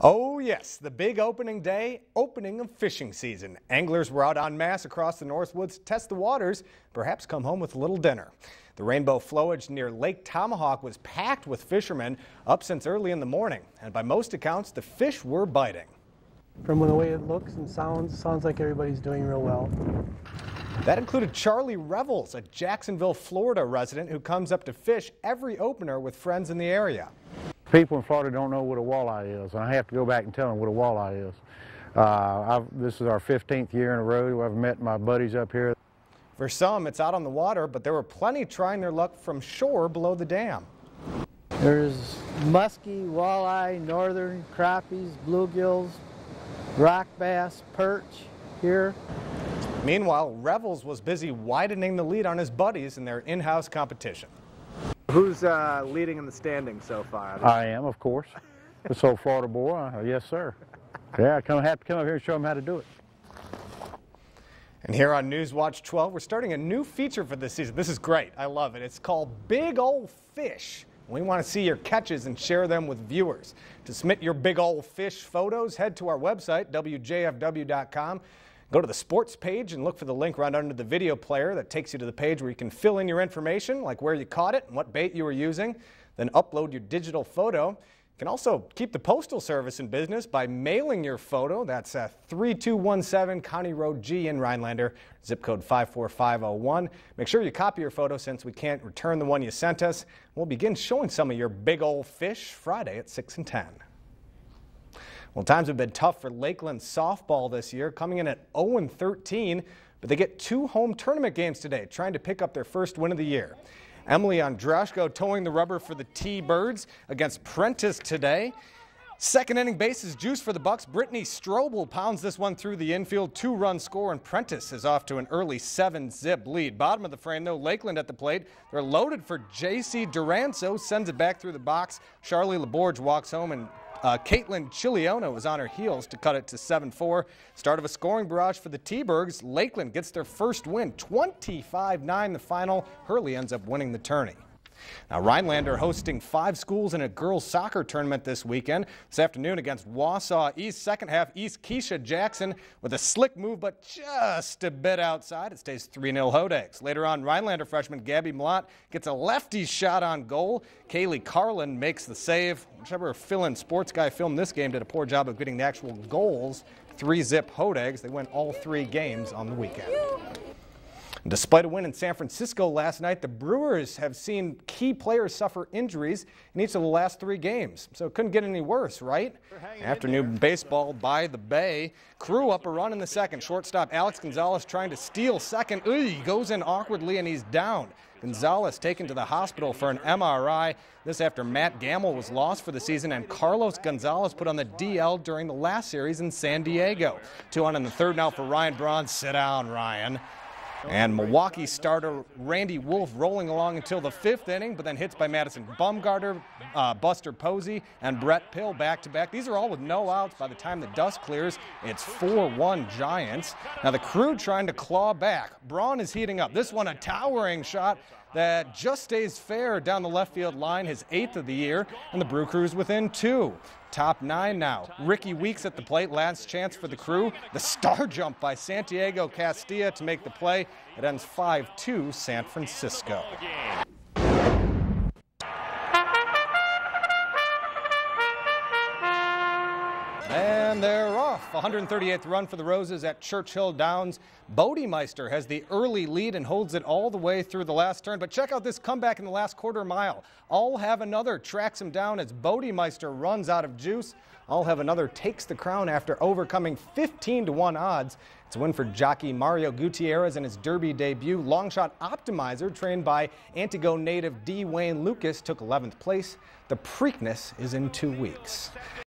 Oh yes, the big opening day, opening of fishing season. Anglers were out en masse across the Northwoods to test the waters, perhaps come home with a little dinner. The rainbow flowage near Lake Tomahawk was packed with fishermen up since early in the morning, and by most accounts, the fish were biting. From the way it looks and sounds like everybody's doing real well. That included Charlie Revels, a Jacksonville, Florida resident who comes up to fish every opener with friends in the area. People in Florida don't know what a walleye is, and I have to go back and tell them what a walleye is. This is our 15th year in a row I've met my buddies up here. For some, it's out on the water, but there were plenty trying their luck from shore below the dam. There's muskie, walleye, northern, crappies, bluegills, rock bass, perch here. Meanwhile, Revels was busy widening the lead on his buddies in their in-house competition. Who's leading in the standings so far? I am, of course. This old Florida boy, yes sir. Yeah, I have to come up here and show them how to do it. And here on Newswatch 12, we're starting a new feature for this season. This is great. I love it. It's called Big Ol' Fish. We want to see your catches and share them with viewers. To submit your big ol' fish photos, head to our website, WJFW.com. Go to the sports page and look for the link right under the video player that takes you to the page where you can fill in your information, like where you caught it and what bait you were using. Then upload your digital photo. You can also keep the Postal Service in business by mailing your photo. That's 3217 County Road G in Rhinelander, zip code 54501. Make sure you copy your photo since we can't return the one you sent us. We'll begin showing some of your big ol' fish Friday at 6 and 10. Well, times have been tough for Lakeland softball this year, coming in at 0-13, but they get 2 home tournament games today, trying to pick up their first win of the year. Emily Andrashko towing the rubber for the T-Birds against Prentice today. Second inning bases juice for the Bucks. Brittany Strobel pounds this one through the infield, 2-run score, and Prentice is off to an early 7-zip lead. Bottom of the frame, though, Lakeland at the plate. They're loaded for J.C. Duranzo, sends it back through the box. Charlie Laborge walks home, and Caitlin Chiliona was on her heels to cut it to 7-4. Start of a scoring barrage for the T-Birds. Lakeland gets their first win, 25-9 the final. Hurley ends up winning the tourney. Now, Rhinelander hosting 5 schools in a girls soccer tournament this weekend. This afternoon against Wausau East. Second half, East Keisha Jackson with a slick move, but just a bit outside. It stays 3-0 Hodags. Later on, Rhinelander freshman Gabby Mlott gets a lefty shot on goal. Kaylee Carlin makes the save. Whichever fill-in sports guy filmed this game did a poor job of getting the actual goals. 3-zip Hodags. They win all 3 games on the weekend. Despite a win in San Francisco last night, the Brewers have seen key players suffer injuries in each of the last 3 games. So it couldn't get any worse, right? Afternoon baseball by the Bay. Crew up a run in the second. Shortstop Alex Gonzalez trying to steal second. He goes in awkwardly and he's down. Gonzalez taken to the hospital for an MRI. This after Matt Gamble was lost for the season and Carlos Gonzalez put on the DL during the last series in San Diego. 2 on in the third now for Ryan Braun. Sit down, Ryan. And Milwaukee starter Randy Wolf rolling along until the 5th inning, but then hits by Madison Bumgarner, Buster Posey, and Brett Pill back-to-back. These are all with no outs. By the time the dust clears, it's 4-1 Giants. Now the Crew trying to claw back. Braun is heating up. This one a towering shot that just stays fair down the left field line, his 8th of the year, and the Brew Crew's within 2. Top 9 now. Ricky Weeks at the plate, last chance for the Crew. The star jump by Santiago Castilla to make the play. It ends 5-2 San Francisco. And they're off. 138th run for the Roses at Churchill Downs. Bodemeister has the early lead and holds it all the way through the last turn. But check out this comeback in the last quarter mile. I'll Have Another tracks him down as Bodemeister runs out of juice. I'll Have Another takes the crown after overcoming 15-1 odds. It's a win for jockey Mario Gutierrez in his Derby debut. Longshot Optimizer, trained by Antigo native D. Wayne Lucas, took 11th place. The Preakness is in 2 weeks.